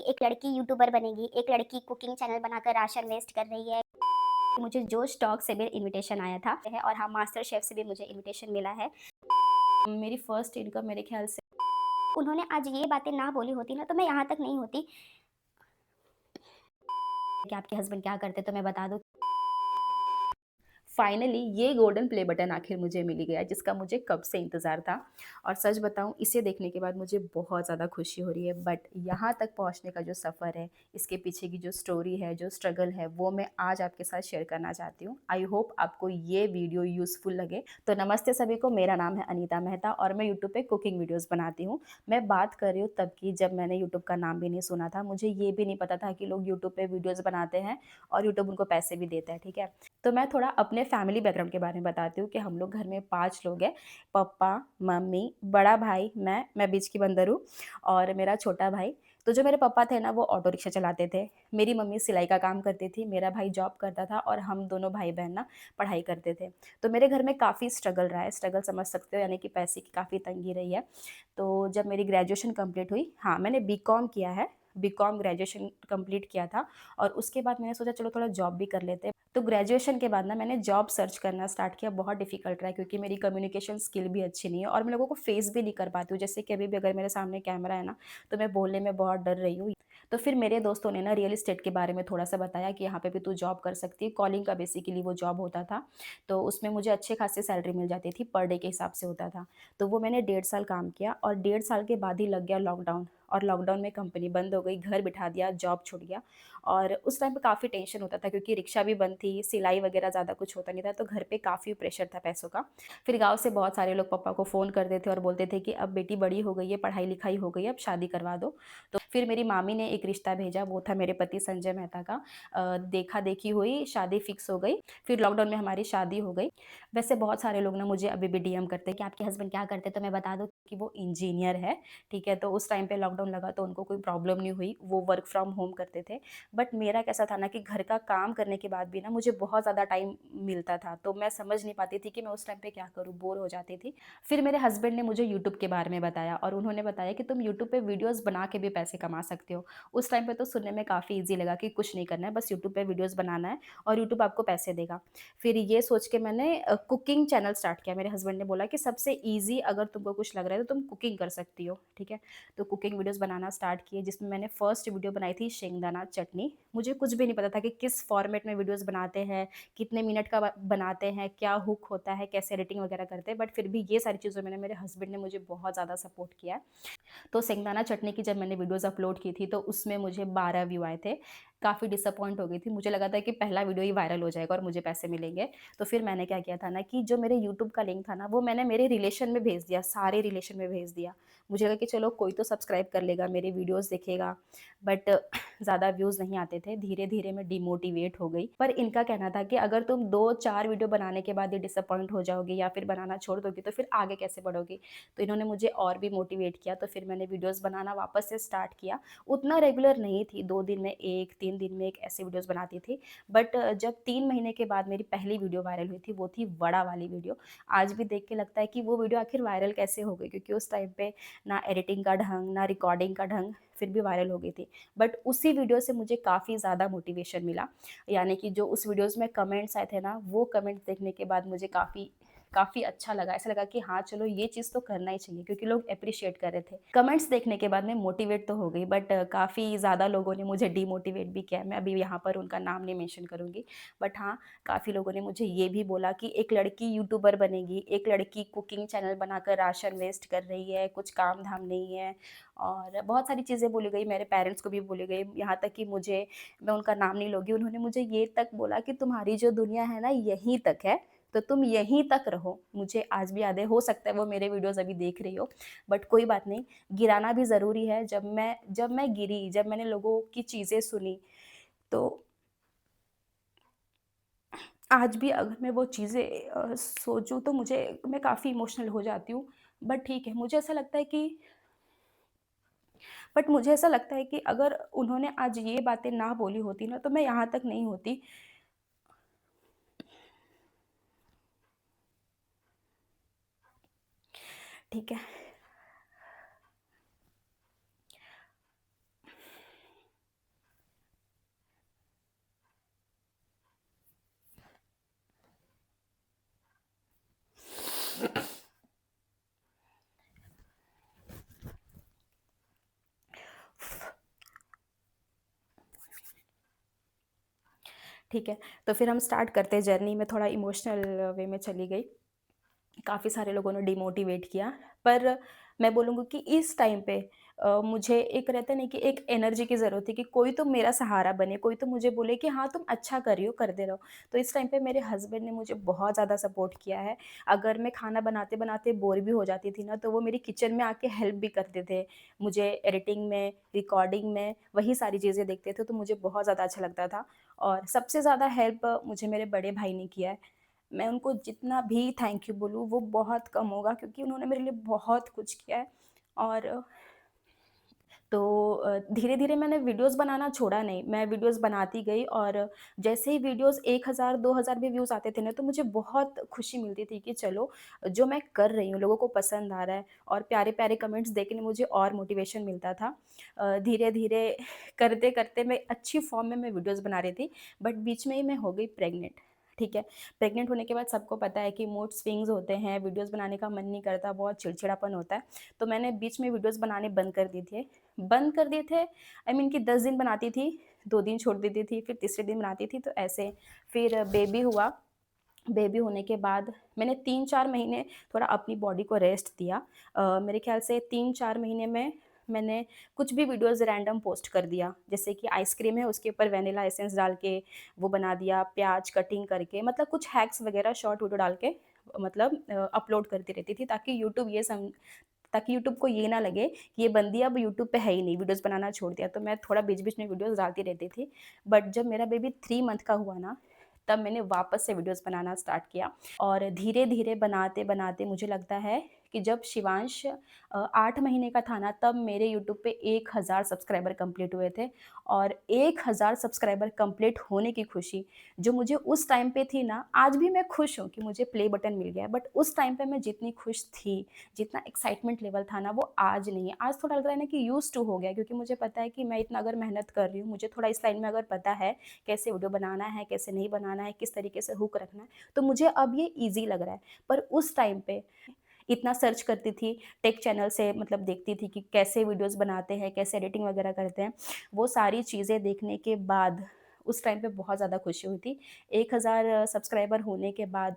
एक लड़की यूट्यूबर बनेगी, एक लड़की कुकिंग चैनल बनाकर राशन वेस्ट कर रही है। मुझे जोश टॉक से भी इनविटेशन आया था और हाँ, मास्टर शेफ से भी मुझे इनविटेशन मिला है। मेरी फर्स्ट इनकम मेरे ख्याल से उन्होंने आज ये बातें ना बोली होती ना, तो मैं यहाँ तक नहीं होती। कि आपके हस्बैंड क्या करते, तो मैं बता दूँ। फाइनली ये गोल्डन प्ले बटन आखिर मुझे मिल गया, जिसका मुझे कब से इंतज़ार था। और सच बताऊँ, इसे देखने के बाद मुझे बहुत ज़्यादा खुशी हो रही है। बट यहाँ तक पहुँचने का जो सफ़र है, इसके पीछे की जो स्टोरी है, जो स्ट्रगल है, वो मैं आज आपके साथ शेयर करना चाहती हूँ। आई होप आपको ये वीडियो यूज़फुल लगे। तो नमस्ते सभी को, मेरा नाम है अनीता मेहता और मैं यूट्यूब पे कुकिंग वीडियोज़ बनाती हूँ। मैं बात कर रही हूँ तब की, जब मैंने यूट्यूब का नाम भी नहीं सुना था। मुझे ये भी नहीं पता था कि लोग यूट्यूब पे वीडियोज़ बनाते हैं और यूट्यूब उनको पैसे भी देता है, ठीक है? तो मैं थोड़ा अपने फैमिली बैकग्राउंड के बारे में बताती हूँ कि हम लोग घर में 5 लोग हैं। पापा, मम्मी, बड़ा भाई, मैं बीच की बंदर हूँ और मेरा छोटा भाई। तो जो मेरे पापा थे ना, वो ऑटो रिक्शा चलाते थे। मेरी मम्मी सिलाई का काम करती थी, मेरा भाई जॉब करता था और हम दोनों भाई-बहन ना पढ़ाई करते थे। तो मेरे घर में काफ़ी स्ट्रगल रहा है, स्ट्रगल समझ सकते हो, यानी कि पैसे की काफ़ी तंगी रही है। तो जब मेरी ग्रेजुएशन कंप्लीट हुई, हाँ, मैंने बीकॉम किया है, बीकॉम ग्रेजुएशन कंप्लीट किया था और उसके बाद मैंने सोचा चलो थोड़ा जॉब भी कर लेते हैं। तो ग्रेजुएशन के बाद ना मैंने जॉब सर्च करना स्टार्ट किया। बहुत डिफ़िकल्ट रहा, क्योंकि मेरी कम्युनिकेशन स्किल भी अच्छी नहीं है और मैं लोगों को फेस भी नहीं कर पाती हूँ। जैसे कि अभी भी अगर मेरे सामने कैमरा है ना, तो मैं बोलने में बहुत डर रही हूँ। तो फिर मेरे दोस्तों ने ना रियल एस्टेट के बारे में थोड़ा-सा बताया कि यहाँ पे भी तू जॉब कर सकती है। कॉलिंग का बेसिकली वो जॉब होता था। तो उसमें मुझे अच्छे खासी सैलरी मिल जाती थी, पर डे के हिसाब से होता था। तो वो मैंने 1.5 साल काम किया और 1.5 साल के बाद ही लग गया लॉकडाउन और लॉकडाउन में कंपनी बंद हो गई, घर बिठा दिया, जॉब छूट गया। और उस टाइम पे काफ़ी टेंशन होता था, क्योंकि रिक्शा भी बंद थी, सिलाई वगैरह ज़्यादा कुछ होता नहीं था, तो घर पे काफ़ी प्रेशर था पैसों का। फिर गाँव से बहुत सारे लोग पापा को फ़ोन करते थे और बोलते थे कि अब बेटी बड़ी हो गई है, पढ़ाई-लिखाई हो गई है, अब शादी करवा दो। तो फिर मेरी मामी ने एक रिश्ता भेजा, वो था मेरे पति संजय मेहता का। देखा-देखी हुई, शादी फिक्स हो गई, फिर लॉकडाउन में हमारी शादी हो गई। वैसे बहुत सारे लोग ना मुझे अभी भी डीएम करते हैं कि आपके हस्बैंड क्या करते हैं, तो मैं बता दूँ कि वो इंजीनियर है, ठीक है? तो उस टाइम पे लॉकडाउन लगा तो उनको कोई प्रॉब्लम नहीं हुई, वो वर्क फ्रॉम होम करते थे। बट मेरा कैसा था ना कि घर का काम करने के बाद भी ना मुझे बहुत ज़्यादा टाइम मिलता था, तो मैं समझ नहीं पाती थी कि मैं उस टाइम पे क्या करूँ, बोर हो जाती थी। फिर मेरे हस्बैंड ने मुझे यूट्यूब के बारे में बताया और उन्होंने बताया कि तुम यूट्यूब पे वीडियोज़ बना के भी पैसे कमा सकते हो। उस टाइम पे तो सुनने में काफ़ी ईज़ी लगा कि कुछ नहीं करना है, बस यूट्यूब पे वीडियोज़ बनाना है और यूट्यूब आपको पैसे देगा। फिर ये सोच के मैंने कुकिंग चैनल स्टार्ट किया। मेरे हस्बैंड ने बोला कि सबसे ईज़ी अगर तुमको कुछ लग रहा है तो तुम कुकिंग कर सकती हो, ठीक है? तो कुकिंग वीडियोज़ बनाना स्टार्ट किए, जिसमें मैंने फर्स्ट वीडियो बनाई थी शेंगदाना चटनी। मुझे कुछ भी नहीं पता था कि किस फॉर्मेट में वीडियोज़ बनाते हैं, कितने मिनट का ब बनाते हैं, क्या हुक होता है, कैसे एडिटिंग वगैरह करते हैं, बट फिर भी ये सारी चीज़ों में ना मेरे हस्बैंड ने मुझे बहुत ज़्यादा सपोर्ट किया है। तो शेंगदाना चटनी की जब मैंने वीडियोज़ अपलोड की थी, तो उसमें मुझे 12 व्यू आए थे। काफ़ी डिसअपॉइंट हो गई थी। मुझे लगा था कि पहला वीडियो ही वायरल हो जाएगा और मुझे पैसे मिलेंगे। तो फिर मैंने क्या किया था ना कि जो मेरे यूट्यूब का लिंक था ना, वो मैंने मेरे रिलेशन में भेज दिया, सारे रिलेशन में भेज दिया। मुझे लगा कि चलो कोई तो सब्सक्राइब कर लेगा, मेरे वीडियोज़ देखेगा, बट ज़्यादा व्यूज़ नहीं आते थे। धीरे-धीरे मैं डिमोटिवेट हो गई। पर इनका कहना था कि अगर तुम 2-4 वीडियो बनाने के बाद ही डिसअपॉइंट हो जाओगी या फिर बनाना छोड़ दोगी, तो फिर आगे कैसे बढ़ोगी? तो इन्होंने मुझे और भी मोटिवेट किया, तो फिर मैंने वीडियोज़ बनाना वापस से स्टार्ट किया। उतना रेगुलर नहीं थी, 2 दिन में 1, 3 दिन में 1 ऐसे वीडियोज़ बनाती थी। बट जब 3 महीने के बाद मेरी पहली वीडियो वायरल हुई थी, वो थी वड़ा वाली वीडियो। आज भी देख के लगता है कि वो वीडियो आखिर वायरल कैसे हो गई, क्योंकि उस टाइम पे ना एडिटिंग का ढंग, ना रिकॉर्डिंग का ढंग, फिर भी वायरल हो गई थी। बट उसी वीडियो से मुझे काफ़ी ज़्यादा मोटिवेशन मिला, यानी कि जो उस वीडियोज़ में कमेंट्स आए थे ना, वो कमेंट्स देखने के बाद मुझे काफ़ी काफ़ी अच्छा लगा। ऐसा लगा कि हाँ, चलो ये चीज़ तो करना ही चाहिए, क्योंकि लोग एप्रिशिएट कर रहे थे। कमेंट्स देखने के बाद मैं मोटिवेट तो हो गई, बट काफ़ी ज़्यादा लोगों ने मुझे डिमोटिवेट भी किया। मैं अभी यहाँ पर उनका नाम नहीं मेंशन करूँगी। बट हाँ, काफ़ी लोगों ने मुझे ये भी बोला कि एक लड़की यूट्यूबर बनेगी, एक लड़की कुकिंग चैनल बनाकर राशन वेस्ट कर रही है, कुछ काम-धाम नहीं है, और बहुत सारी चीज़ें बोली गई। मेरे पेरेंट्स को भी बोली गई, यहाँ तक कि मुझे, मैं उनका नाम नहीं लूँगी, उन्होंने मुझे ये तक बोला कि तुम्हारी जो दुनिया है ना, यहीं तक है, तो तुम यहीं तक रहो। मुझे आज भी याद है, हो सकता है वो मेरे वीडियोज़ अभी देख रही हो, बट कोई बात नहीं, गिराना भी ज़रूरी है। जब मैं गिरी, जब मैंने लोगों की चीज़ें सुनी, तो आज भी अगर मैं वो चीज़ें सोचूँ तो मैं काफ़ी इमोशनल हो जाती हूँ। बट ठीक है, मुझे ऐसा लगता है कि अगर उन्होंने आज ये बातें ना बोली होती ना, तो मैं यहाँ तक नहीं होती। ठीक है। ठीक है, तो फिर हम स्टार्ट करते हैं जर्नी। में थोड़ा इमोशनल वे में चली गई। काफ़ी सारे लोगों ने डिमोटिवेट किया, पर मैं बोलूँगी कि इस टाइम पे मुझे एक रहता है ना कि एक एनर्जी की ज़रूरत थी कि कोई तो मेरा सहारा बने, कोई तो मुझे बोले कि हाँ, तुम अच्छा कर रही हो, करते रहो। तो इस टाइम पे मेरे हस्बैंड ने मुझे बहुत ज़्यादा सपोर्ट किया है। अगर मैं खाना बनाते-बनाते बोर भी हो जाती थी ना, तो वो मेरी किचन में आके हेल्प भी करते थे। मुझे एडिटिंग में, रिकॉर्डिंग में, वही सारी चीज़ें देखते थे, तो मुझे बहुत ज़्यादा अच्छा लगता था। और सबसे ज़्यादा हेल्प मुझे मेरे बड़े भाई ने किया है। मैं उनको जितना भी थैंक यू बोलूँ वो बहुत कम होगा, क्योंकि उन्होंने मेरे लिए बहुत कुछ किया है। और तो धीरे-धीरे मैंने वीडियोज़ बनाना छोड़ा नहीं, मैं वीडियोज़ बनाती गई। और जैसे ही वीडियोज़ 1000 2000 भी व्यूज़ आते थे ना, तो मुझे बहुत खुशी मिलती थी कि चलो, जो मैं कर रही हूँ लोगों को पसंद आ रहा है। और प्यारे-प्यारे कमेंट्स देखने मुझे और मोटिवेशन मिलता था। धीरे-धीरे करते-करते मैं अच्छी फ़ॉर्म में मैं वीडियोज़ बना रही थी, बट बीच में ही मैं हो गई प्रेग्नेंट, ठीक है? प्रेग्नेंट होने के बाद सबको पता है कि मूड स्विंग्स होते हैं, वीडियोज़ बनाने का मन नहीं करता, बहुत चिड़चिड़ापन होता है। तो मैंने बीच में वीडियोज़ बनाने बंद कर दिए थे, आई मीन कि 10 दिन बनाती थी, 2 दिन छोड़ देती थी, फिर तीसरे दिन बनाती थी, तो ऐसे। फिर बेबी हुआ। बेबी होने के बाद मैंने 3-4 महीने थोड़ा अपनी बॉडी को रेस्ट दिया। मेरे ख़्याल से 3-4 महीने में मैंने कुछ भी वीडियोज़ रैंडम पोस्ट कर दिया। जैसे कि आइसक्रीम है, उसके ऊपर वैनिला एसेंस डाल के वो बना दिया, प्याज़ कटिंग करके, मतलब कुछ हैक्स वग़ैरह शॉर्ट वीडियो डाल के मतलब अपलोड करती रहती थी, ताकि यूट्यूब को ये ना लगे कि ये बंदी अब यूट्यूब पे है ही नहीं, वीडियोज़ बनाना छोड़ दिया। तो मैं थोड़ा बीच-बीच में वीडियोज़ डालती रहती थी। बट जब मेरा बेबी 3 मंथ का हुआ ना, तब मैंने वापस से वीडियोज़ बनाना स्टार्ट किया। और धीरे-धीरे बनाते-बनाते मुझे लगता है कि जब शिवांश 8 महीने का था ना, तब मेरे यूट्यूब पे 1000 सब्सक्राइबर कंप्लीट हुए थे। और 1000 सब्सक्राइबर कंप्लीट होने की खुशी जो मुझे उस टाइम पे थी ना, आज भी मैं खुश हूँ कि मुझे प्ले बटन मिल गया है। बट उस टाइम पे मैं जितनी खुश थी, जितना एक्साइटमेंट लेवल था ना, वो आज नहीं है। आज थोड़ा लग रहा है ना कि यूज़्ड टू हो गया है, क्योंकि मुझे पता है कि मैं इतना अगर मेहनत कर रही हूँ, मुझे थोड़ा इस लाइन में अगर पता है, कैसे वीडियो बनाना है, कैसे नहीं बनाना है, किस तरीके से हुक रखना है, तो मुझे अब ये ईज़ी लग रहा है। पर उस टाइम पे इतना सर्च करती थी, टेक चैनल से मतलब देखती थी कि कैसे वीडियोज़ बनाते हैं, कैसे एडिटिंग वगैरह करते हैं। वो सारी चीज़ें देखने के बाद उस टाइम पे बहुत ज़्यादा खुशी हुई थी। 1000 सब्सक्राइबर होने के बाद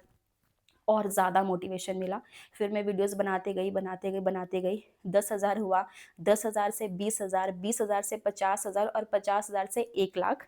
और ज़्यादा मोटिवेशन मिला। फिर मैं वीडियोज़ बनाते गई, 10,000 हुआ, 10,000 से 20,000, 20,000 से 50,000 और 50,000 से 1 लाख।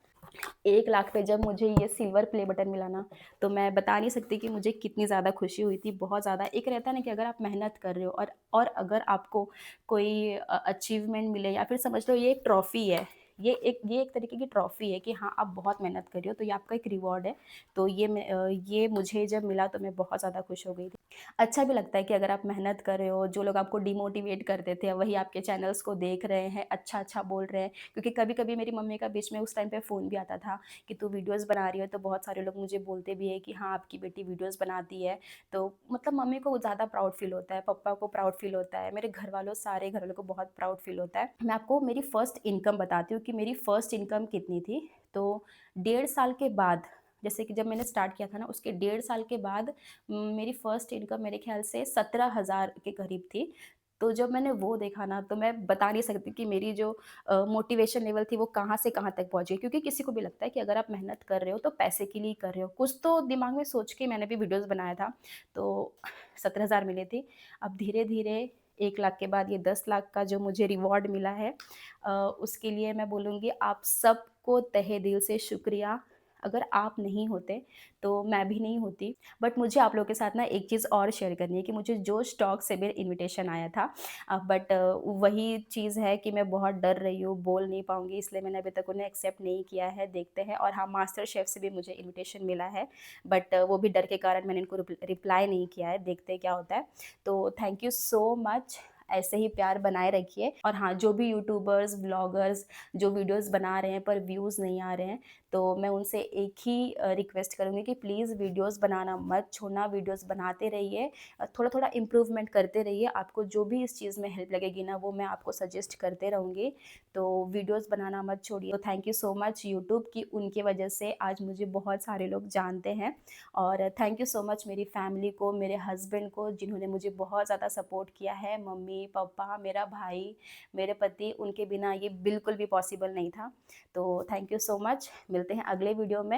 1 लाख पे जब मुझे ये सिल्वर प्ले बटन मिला ना, तो मैं बता नहीं सकती कि मुझे कितनी ज़्यादा खुशी हुई थी, बहुत ज़्यादा। एक रहता है ना कि अगर आप मेहनत कर रहे हो और अगर आपको कोई अचीवमेंट मिले, या फिर समझ लो ये एक ट्रॉफ़ी है, ये एक तरीके की ट्रॉफ़ी है कि हाँ, आप बहुत मेहनत कर रही हो, तो ये आपका एक रिवॉर्ड है। तो ये मुझे जब मिला तो मैं बहुत ज़्यादा खुश हो गई थी। अच्छा भी लगता है कि अगर आप मेहनत कर रहे हो, जो लोग आपको डिमोटिवेट करते थे, वही आपके चैनल्स को देख रहे हैं, अच्छा-अच्छा बोल रहे हैं। क्योंकि कभी-कभी मेरी मम्मी का बीच में उस टाइम पे फ़ोन भी आता था कि तू वीडियोज़ बना रही है, तो बहुत सारे लोग मुझे बोलते भी हैं कि हाँ, आपकी बेटी वीडियोज़ बनाती है। तो मतलब मम्मी को ज़्यादा प्राउड फ़ील होता है, पापा को प्राउड फ़ील होता है, मेरे घरवालों सारे घरवालों को बहुत प्राउड फ़ील होता है। मैं आपको मेरी फर्स्ट इनकम बताती हूँ कि मेरी फर्स्ट इनकम कितनी थी। तो 1.5 साल के बाद, जैसे कि जब मैंने स्टार्ट किया था ना, उसके 1.5 साल के बाद मेरी फर्स्ट इनकम मेरे ख़्याल से 17,000 के करीब थी। तो जब मैंने वो देखा ना, तो मैं बता नहीं सकती कि मेरी जो मोटिवेशन लेवल थी वो कहाँ से कहाँ तक पहुँची। क्योंकि किसी को भी लगता है कि अगर आप मेहनत कर रहे हो तो पैसे के लिए ही कर रहे हो। कुछ तो दिमाग में सोच के मैंने भी वीडियोज़ बनाया था। तो 17,000 मिली थी। अब धीरे-धीरे 1 लाख के बाद ये 10 लाख का जो मुझे रिवॉर्ड मिला है, उसके लिए मैं बोलूँगी आप सबको तहे दिल से शुक्रिया। अगर आप नहीं होते, तो मैं भी नहीं होती। बट मुझे आप लोगों के साथ ना एक चीज़ और शेयर करनी है कि मुझे जोश टॉक से भी इनविटेशन आया था। बट वही चीज़ है कि मैं बहुत डर रही हूँ, बोल नहीं पाऊँगी, इसलिए मैंने अभी तक उन्हें एक्सेप्ट नहीं किया है, देखते हैं। और हाँ, मास्टर शेफ़ से भी मुझे इनविटेशन मिला है, बट वो भी डर के कारण मैंने इनको रिप्लाई नहीं किया है, देखते हैं क्या होता है। तो थैंक यू सो मच, ऐसे ही प्यार बनाए रखिए। और हाँ, जो भी यूट्यूबर्स, व्लॉगर्स जो वीडियोज़ बना रहे हैं पर व्यूज़ नहीं आ रहे हैं, तो मैं उनसे एक ही रिक्वेस्ट करूँगी कि प्लीज़ वीडियोज़ बनाना मत छोड़ना, वीडियोज़ बनाते रहिए। थोड़ा-थोड़ा इम्प्रूवमेंट करते रहिए। आपको जो भी इस चीज़ में हेल्प लगेगी ना, वो मैं आपको सजेस्ट करते रहूँगी। तो वीडियोज़ बनाना मत छोड़िए। तो thank you so much YouTube, की उनकी वजह से आज मुझे बहुत सारे लोग जानते हैं। और थैंक यू सो मच मेरी फैमिली को, मेरे हस्बैंड को, जिन्होंने मुझे बहुत ज़्यादा सपोर्ट किया है। मम्मी, पापा, मेरा भाई, मेरे पति, उनके बिना ये बिल्कुल भी पॉसिबल नहीं था। तो थैंक यू सो मच। मिलते हैं अगले वीडियो में।